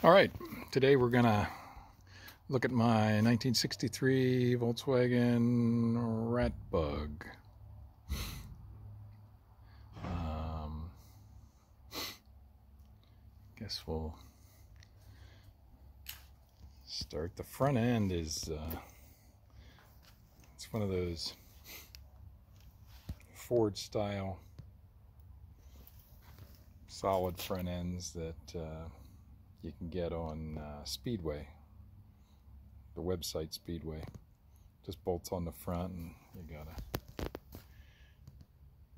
All right, today we're gonna look at my 1963 Volkswagen Ratbug. Guess we'll start. The front end is it's one of those Ford style solid front ends that you can get on Speedway, the website Speedway. Just bolts on the front, and you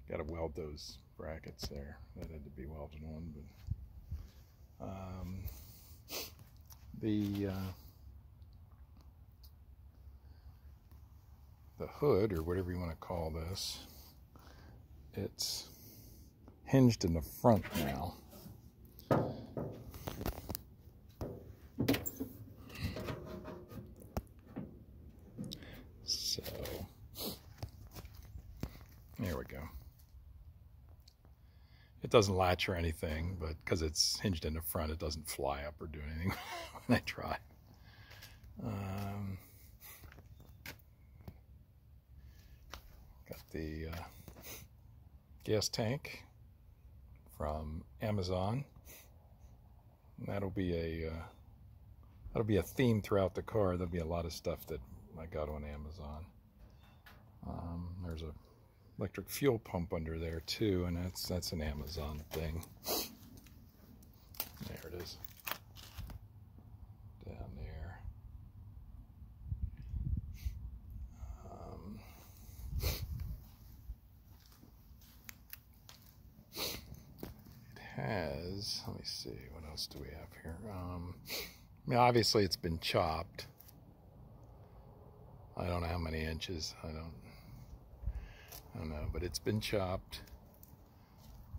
gotta weld those brackets there. That had to be welded on, but the hood, or whatever you want to call this, it's hinged in the front now. So there we go. It doesn't latch or anything, but because it's hinged in the front, it doesn't fly up or do anything when I try. Got the gas tank from Amazon. And that'll be a theme throughout the car. There'll be a lot of stuff that I got on Amazon. There's a electric fuel pump under there too, and that's an Amazon thing. There it is, down there. It has, let me see, what else do we have here? I mean, obviously it's been chopped. I don't know how many inches. I don't know, but it's been chopped.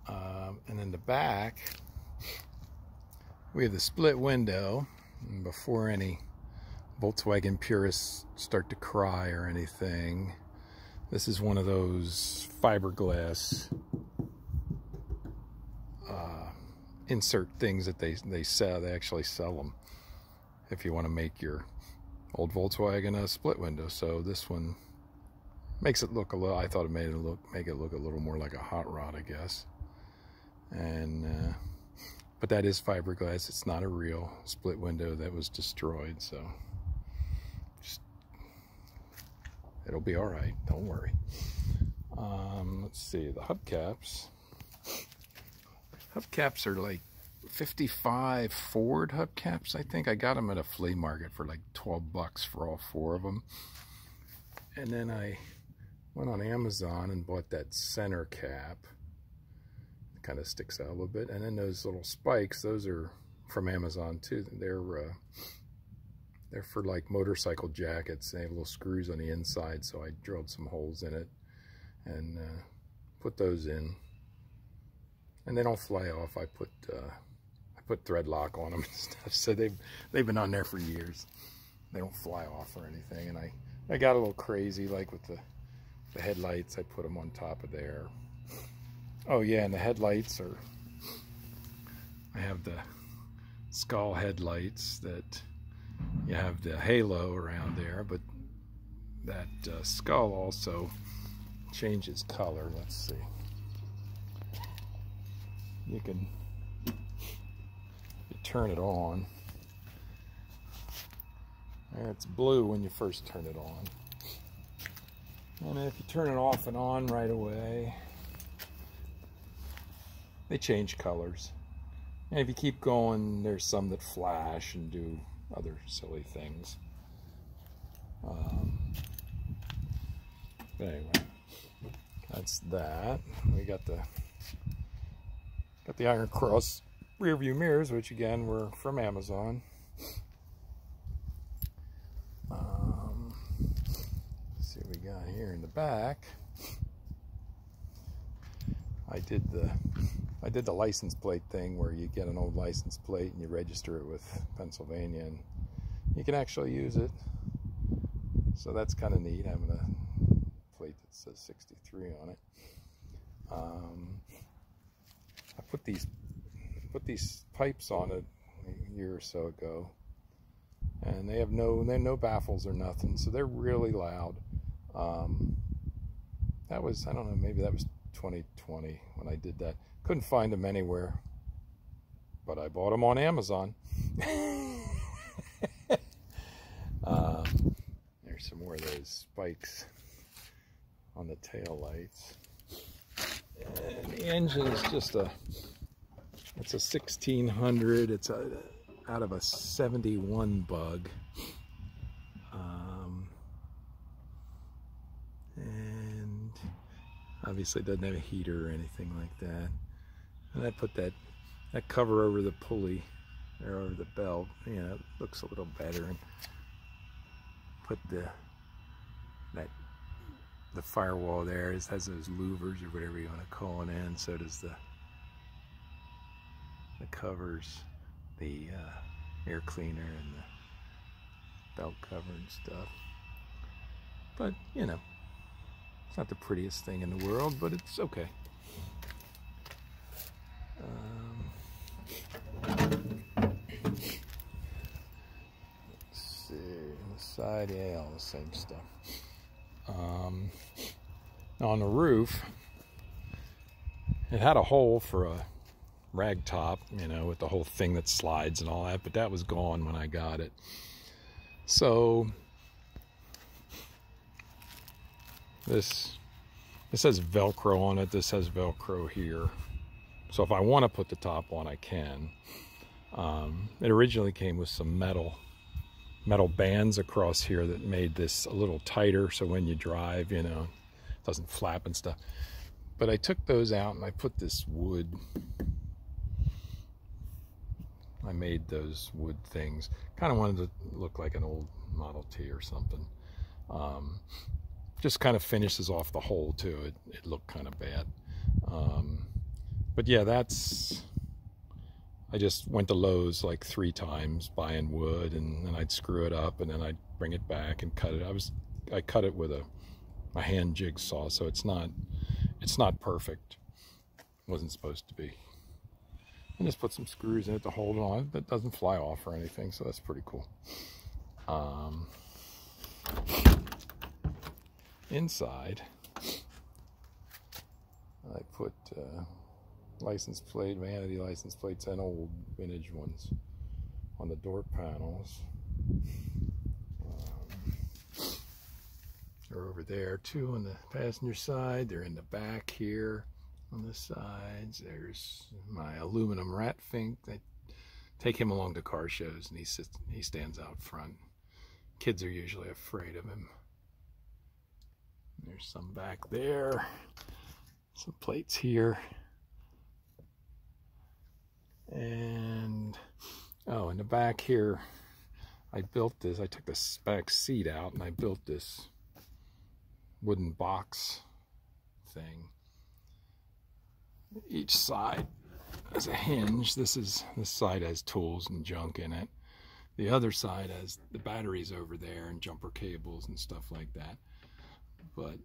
And in the back, we have the split window. And before any Volkswagen purists start to cry or anything, this is one of those fiberglass insert things that they sell. They actually sell them if you want to make your old Volkswagen a split window. So this one makes it look a little, I thought it make it look a little more like a hot rod, I guess. And but that is fiberglass. It's not a real split window that was destroyed, so it'll be all right, don't worry. Let's see, the hubcaps. Hubcaps are like 55 Ford hubcaps, I think. I got them at a flea market for like 12 bucks for all 4 of them. And then I went on Amazon and bought that center cap. It kind of sticks out a little bit. And then those little spikes, those are from Amazon too. They're for like motorcycle jackets. They have little screws on the inside, so I drilled some holes in it and put those in. And they don't fly off. I put thread lock on them and stuff, so they've been on there for years. They don't fly off or anything. And I got a little crazy, like with the headlights. I put them on top of there. Oh yeah, and the headlights are, I have the skull headlights that you have the halo around there, but that skull also changes color. Let's see. You turn it on. It's blue when you first turn it on. And if you turn it off and on right away, they change colors. And if you keep going, there's some that flash and do other silly things. But anyway, that's that. We got the Iron Cross rear view mirrors, which again were from Amazon. Let's see what we got here in the back. I did the license plate thing where you get an old license plate and you register it with Pennsylvania, and you can actually use it. So that's kind of neat, having a plate that says 63 on it. I put these pipes on it. year or so ago, and they have no baffles or nothing, so they're really loud. That was, I don't know, maybe that was 2020 when I did that. Couldn't find them anywhere, but I bought them on Amazon. There's some more of those spikes on the tail lights. And the engine is just it's a 1600. It's out of a 71 bug. And obviously it doesn't have a heater or anything like that. And I put that cover over the pulley or over the belt. You know, it looks a little better. And put the firewall there. It has those louvers or whatever you want to call it in. So does the covers, the air cleaner and the belt cover and stuff. But you know, it's not the prettiest thing in the world, but it's okay. Let's see, on the side, yeah, all the same stuff. On the roof, it had a hole for a rag top, you know, with the whole thing that slides and all that, but that was gone when I got it. So this has Velcro on it. This has Velcro here. So if I want to put the top on, I can. It originally came with some metal bands across here that made this a little tighter, so when you drive, you know, it doesn't flap and stuff. But I took those out and I put this wood. I made those wood things. Kind of wanted to look like an old Model T or something. Just kind of finishes off the hole too. It looked kind of bad. But yeah, I just went to Lowe's like 3 times buying wood, and then I'd screw it up and then I'd bring it back and cut it. I cut it with a hand jigsaw, so it's not perfect. It wasn't supposed to be. And just put some screws in it to hold it on. That doesn't fly off or anything, so that's pretty cool. Inside, I put license plate, vanity license plates, and old vintage ones on the door panels. They're over there too on the passenger side. They're in the back here on the sides. There's my aluminum rat fink. I take him along to car shows, and he stands out front. Kids are usually afraid of him. There's some back there. Some plates here. And oh, in the back here, I built this. I took the back seat out and I built this wooden box thing. Each side has a hinge. This side has tools and junk in it. The other side has the batteries over there and jumper cables and stuff like that. But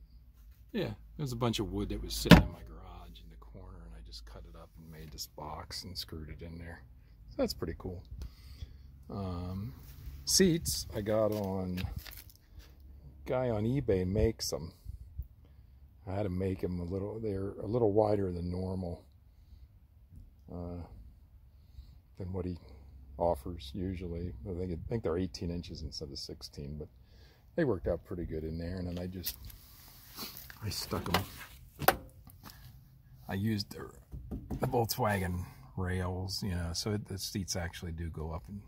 yeah, there's a bunch of wood that was sitting in my garage in the corner, and I just cut it up and made this box and screwed it in there. So that's pretty cool. Seats I got on, guy on eBay makes them. I had to make them they're a little wider than normal, than what he offers usually. I think they're 18 inches instead of 16, but they worked out pretty good in there. And then I stuck them. I used the Volkswagen rails, you know, so the seats actually do go up in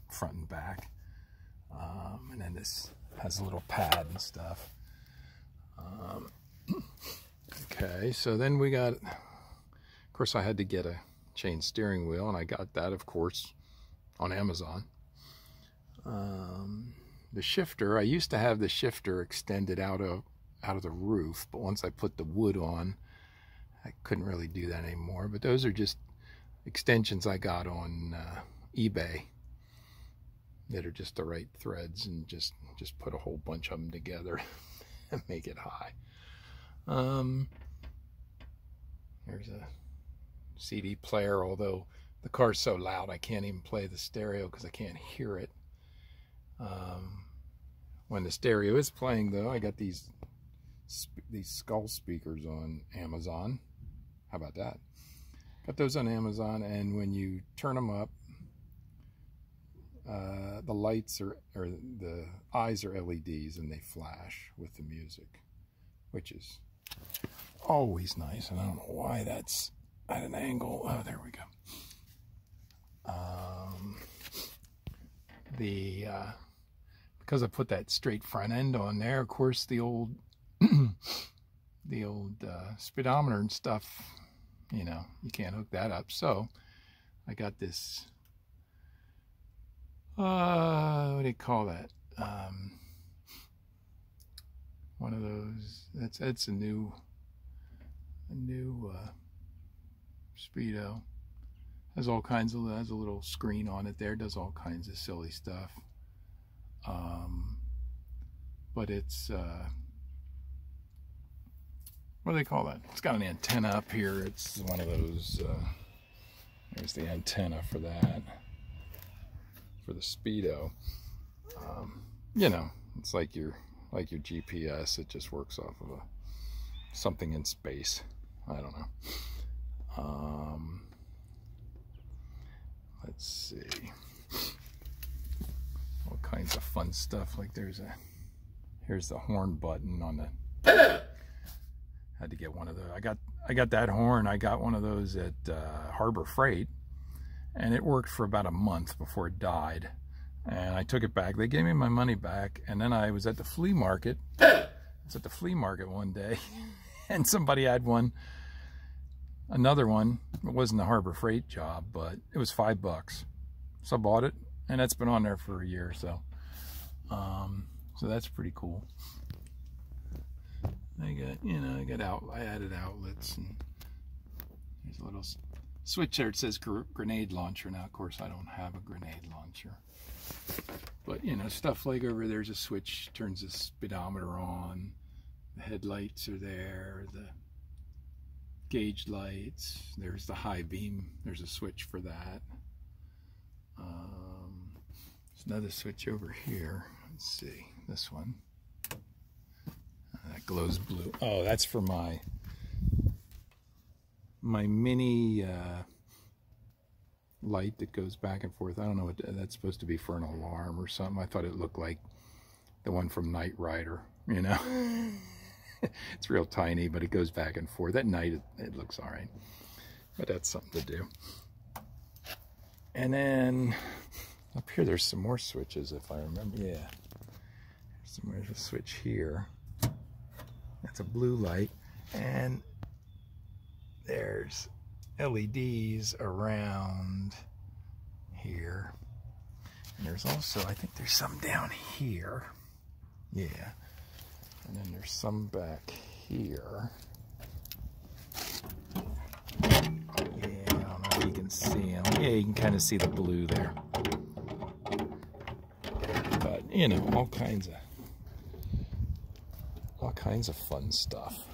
front and back. And then this has a little pad and stuff. Okay, so then we got, of course I had to get a chain steering wheel, and I got that, of course, on Amazon. The shifter, I used to have the shifter extended out of the roof, but once I put the wood on, I couldn't really do that anymore. But those are just extensions I got on eBay that are just the right threads, and just put a whole bunch of them together and make it high. There's a CD player, although the car's so loud I can't even play the stereo because I can't hear it. When the stereo is playing, though, I got these skull speakers on Amazon. How about that? Got those on Amazon, and when you turn them up, the lights or the eyes are LEDs, and they flash with the music, which is always nice. And I don't know why that's at an angle. Oh, there we go. Because I put that straight front end on there, of course, the old speedometer and stuff, you know, you can't hook that up. So I got this, what do you call that? One of those, that's a new Speedo. Has all kinds of, has a little screen on it there, does all kinds of silly stuff. But it's, what do they call that? It's got an antenna up here. It's one of those, there's the antenna for that, for the Speedo. You know, it's like your GPS. It just works off of something in space. I don't know. Let's see. All kinds of fun stuff. Like here's the horn button on the. Had to get one of those. I got that horn. I got one of those at Harbor Freight, and it worked for about a month before it died. And I took it back. They gave me my money back, and then I was at the flea market. I was at the flea market one day, and somebody had one. Another one. It wasn't a Harbor Freight job, but it was $5. So I bought it, and it's been on there for a year or so. So that's pretty cool. I got, you know, I added outlets, and there's a little switch there. It says grenade launcher. Now, of course, I don't have a grenade launcher, but you know, stuff like over there's a switch, turns the speedometer on. The headlights are there. The gauge lights. There's the high beam. There's a switch for that. There's another switch over here. Let's see this one. That glows blue. Oh, that's for my mini light that goes back and forth. I don't know what that's supposed to be, for an alarm or something. I thought it looked like the one from Knight Rider, you know. It's real tiny, but it goes back and forth. At night it looks all right, but that's something to do. And then up here there's some more switches, if I remember. Yeah, there's a switch here. That's a blue light, and there's LEDs around here, and there's also, I think there's some down here. Yeah, and then there's some back here. Yeah, I don't know if you can see them. Yeah, you can kind of see the blue there. But you know, all kinds of fun stuff.